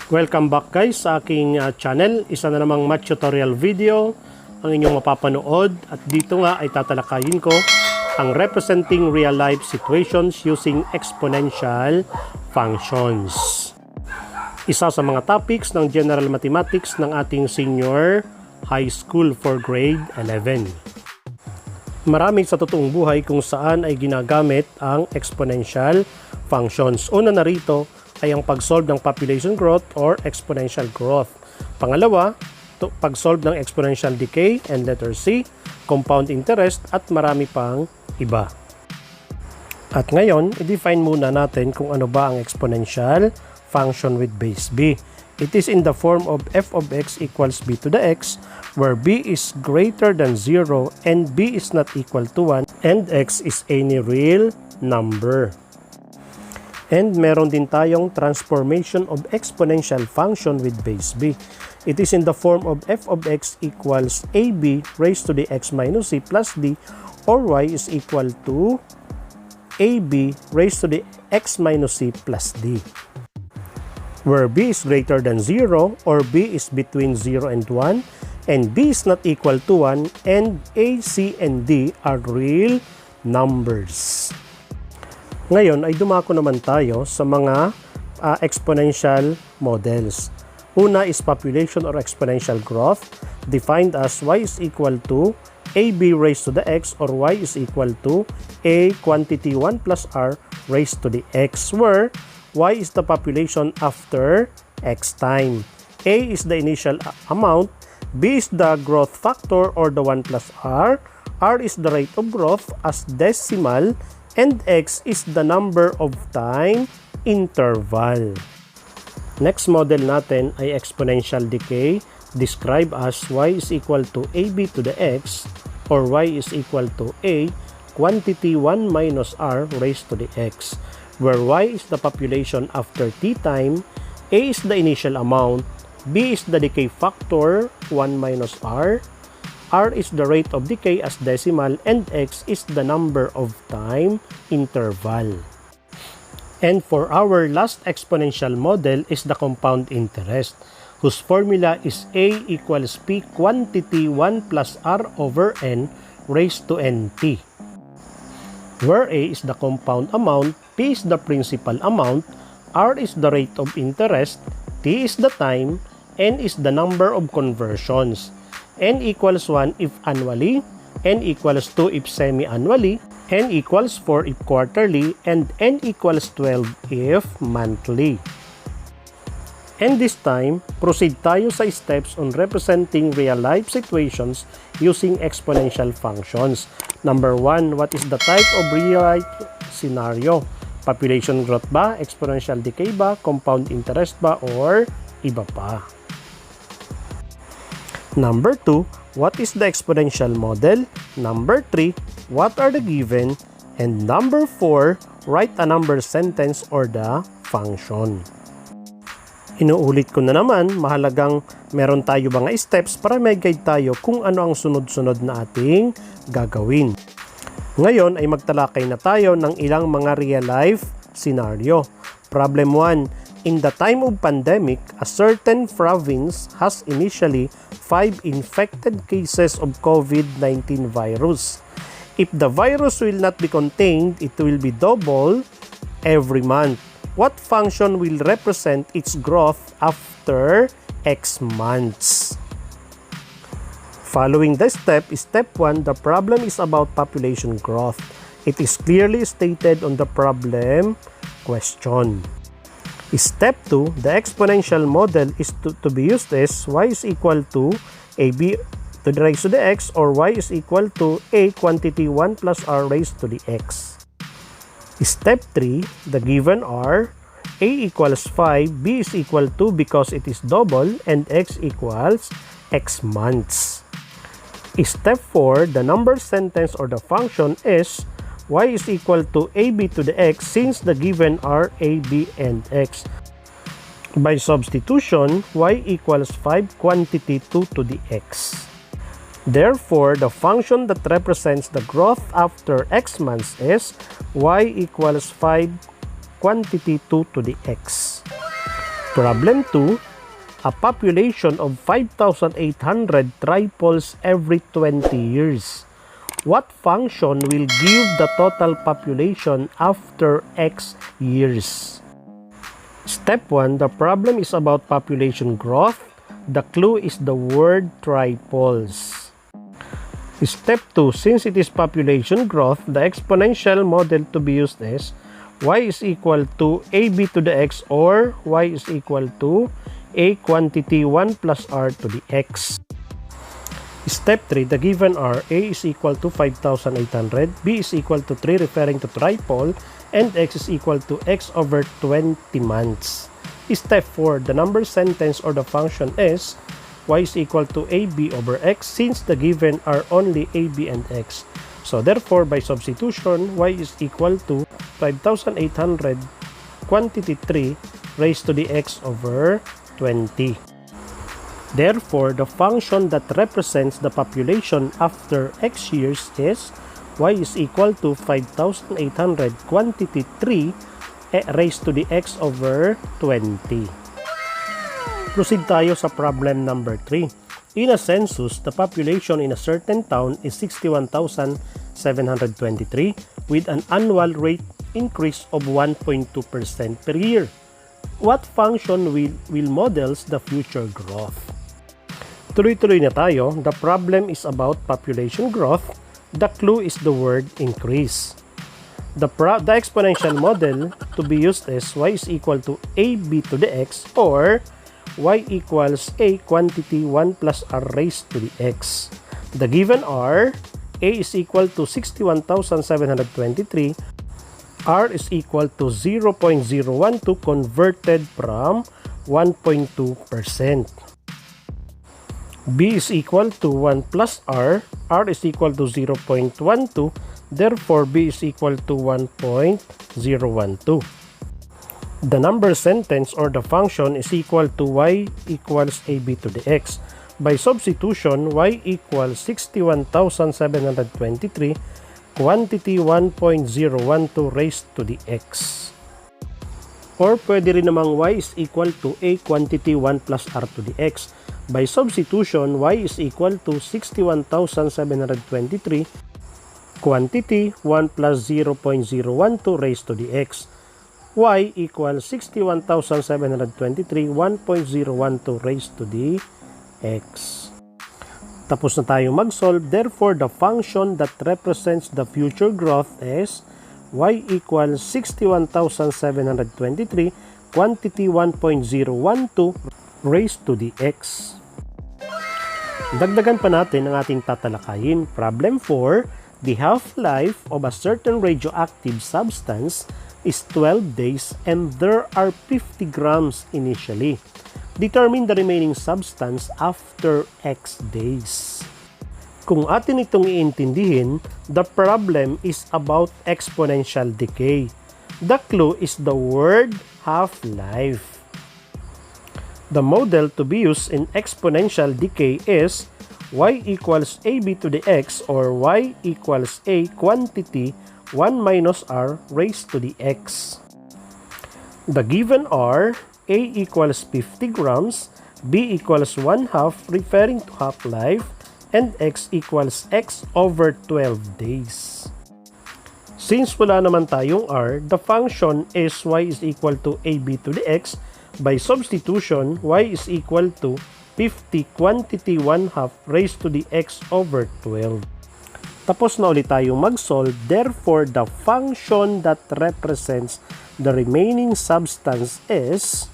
Welcome back guys sa aking channel. Isa na namang math tutorial video ang inyong mapapanood at dito nga ay tatalakayin ko ang representing real life situations using exponential functions. Isa sa mga topics ng general mathematics ng ating senior high school for grade 11. Marami sa totoong buhay kung saan ay ginagamit ang exponential functions. Una na rito ay ang pag-solve ng population growth or exponential growth. Pangalawa, pag-solve ng exponential decay, and letter C, compound interest at marami pang iba. At ngayon, i-define muna natin kung ano ba ang exponential function with base b. It is in the form of f of x equals b to the x, where b is greater than 0 and b is not equal to 1 and x is any real number. And meron din tayong transformation of exponential function with base b. It is in the form of f of x equals ab raised to the x minus c plus d, or y is equal to ab raised to the x minus c plus d, where b is greater than 0 or b is between 0 and 1 and b is not equal to 1 and a, c, and d are real numbers. Ngayon ay dumako naman tayo sa mga exponential models. Una is population or exponential growth, defined as y is equal to ab raised to the x or y is equal to a quantity 1 plus r raised to the x, where y is the population after x time, a is the initial amount, b is the growth factor or the 1 plus r is the rate of growth as decimal, and x is the number of time interval. Next model natin ay exponential decay, described as y is equal to ab to the x or y is equal to a quantity 1 minus r raised to the x, where y is the population after t time, a is the initial amount, b is the decay factor 1 minus r is the rate of decay as decimal, and x is the number of time interval. And for our last exponential model is the compound interest, whose formula is a equals p quantity 1 plus r over n raised to nt, where a is the compound amount, p is the principal amount, r is the rate of interest, t is the time, n is the number of conversions. N equals 1 if annually, n equals 2 if semi-annually, n equals 4 if quarterly, and n equals 12 if monthly. And this time, proceed tayo sa steps on representing real-life situations using exponential functions. Number 1, what is the type of real-life scenario? Population growth ba? Exponential decay ba? Compound interest ba? Or iba pa? Number 2, what is the exponential model? Number 3, what are the given? And number 4, write a number sentence or the function. Inuulit ko na naman, mahalagang meron tayo mga steps para may guide tayo kung ano ang sunod-sunod na ating gagawin. Ngayon ay magtalakay na tayo ng ilang mga real-life scenario. Problem 1. In the time of pandemic, a certain province has initially 5 infected cases of COVID-19 virus. If the virus will not be contained, it will be double every month. What function will represent its growth after X months? Following the step 1, the problem is about population growth. It is clearly stated on the problem question. Step 2, the exponential model is to be used as y is equal to ab to the raised to the x or y is equal to a quantity 1 plus r raised to the x. Step 3, the given are a equals 5, b is equal to because it is double, and x equals x months. Step 4, the number sentence or the function is y is equal to ab to the x since the given are a, b, and x. By substitution, y equals 5 quantity 2 to the x. Therefore, the function that represents the growth after x months is y equals 5 quantity 2 to the x. Problem 2. A population of 5,800 triples every 20 years. What function will give the total population after X years? Step 1. The problem is about population growth. The clue is the word triples. Step 2. Since it is population growth, the exponential model to be used is y is equal to ab to the x, or y is equal to a quantity 1 plus r to the x. Step 3. The given are a is equal to 5,800, b is equal to 3 referring to tripole, and x is equal to x over 20 months. Step 4. The number sentence or the function is y is equal to ab over x, since the given are only ab and x. So therefore, by substitution, y is equal to 5,800 quantity 3 raised to the x over 20. Therefore, the function that represents the population after x years is y is equal to 5,800 quantity 3 raised to the x over 20. Proceed tayo sa problem number 3. In a census, the population in a certain town is 61,723 with an annual rate increase of 1.2% per year. What function will models the future growth? Tuloy-tuloy na tayo. The problem is about population growth. The clue is the word increase. The exponential model to be used is y is equal to ab to the x, or y equals a quantity 1 plus r raised to the x. The given are a is equal to 61,723, r is equal to 0.012 converted from 1.2%. b is equal to 1 plus r is equal to 0.12, therefore b is equal to 1.012. The number sentence or the function is equal to y equals ab to the x. By substitution, y equals 61,723 quantity 1.012 raised to the x. Or pwede rin namang y is equal to a quantity 1 plus r to the x. By substitution, y is equal to 61,723 quantity 1 plus 0.012 raised to the x. Y equals 61,723 1.012 raised to the x. Tapos na tayong mag-solve. Therefore, the function that represents the future growth is y equals 61,723 quantity 1.012 raised to the x. Dagdagan pa natin ang ating tatalakayin. Problem 4. The half-life of a certain radioactive substance is 12 days and there are 50 grams initially. Determine the remaining substance after X days. Kung atin itong iintindihin, the problem is about exponential decay. The clue is the word half-life. The model to be used in exponential decay is y equals ab to the x, or y equals a quantity 1 minus r raised to the x. The given are a equals 50 grams, b equals 1/2 referring to half-life, and x equals x over 12 days. Since wala naman tayong r, the function is y is equal to ab to the x. By substitution, y is equal to 50 quantity 1/2 raised to the x over 12. Tapos na ulit tayong mag-solve. Therefore, the function that represents the remaining substance is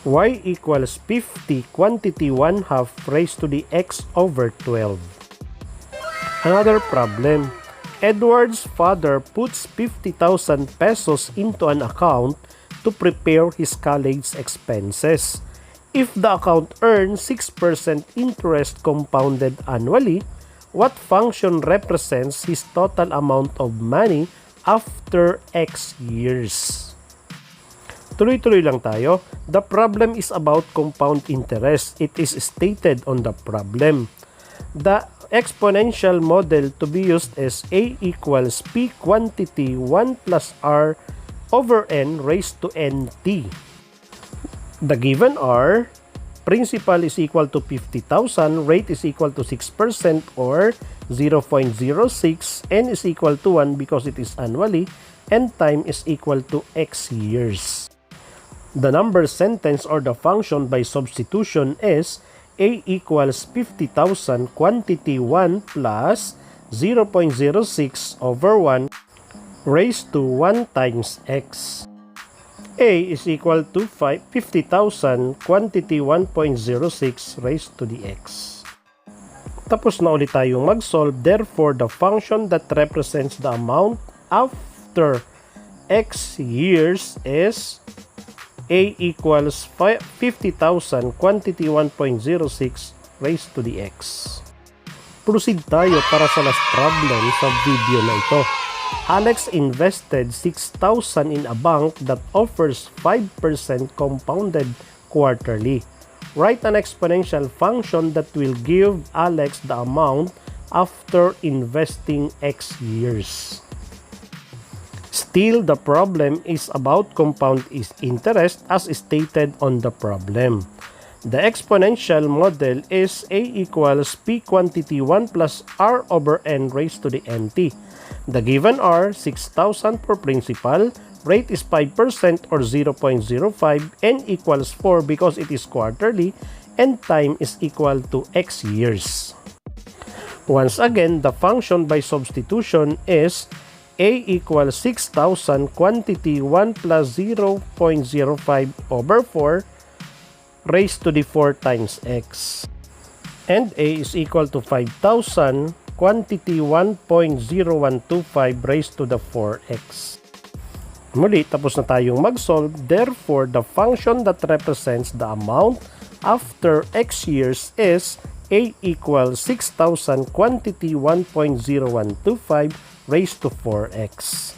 y equals 50 quantity 1/2 raised to the x over 12. Another problem. Edward's father puts 50,000 pesos into an account to prepare his college expenses. If the account earns 6% interest compounded annually, what function represents his total amount of money after X years? Tuloy-tuloy lang tayo. The problem is about compound interest. It is stated on the problem. The exponential model to be used is a equals p quantity 1 plus r over n raised to nt. The given are principal is equal to 50,000, rate is equal to 6% or 0.06, n is equal to 1 because it is annually, and time is equal to x years. The number sentence or the function by substitution is a equals 50,000 quantity 1 plus 0.06 over 1 raised to 1 times x. A is equal to 50,000 quantity 1.06 raised to the x. Tapos na ulit tayong mag-solve. Therefore, the function that represents the amount after x years is A equals 50,000 quantity 1.06 raised to the x. Proceed tayo para sa last problem sa video na ito. Alex invested 6,000 in a bank that offers 5% compounded quarterly. Write an exponential function that will give Alex the amount after investing X years. Still, the problem is about compound interest as stated on the problem. The exponential model is A equals P quantity 1 plus R over N raised to the NT. The given are 6,000 for principal, rate is 5% or 0.05, N equals 4 because it is quarterly, and time is equal to X years. Once again, the function by substitution is A equals 6,000 quantity 1 plus 0.05 over 4 raised to the 4 times x. And A is equal to 5,000 quantity 1.0125 raised to the 4x. Muli, tapos na tayong mag-solve. Therefore, the function that represents the amount after x years is A equals 6,000 quantity 1.0125 raised to 4x.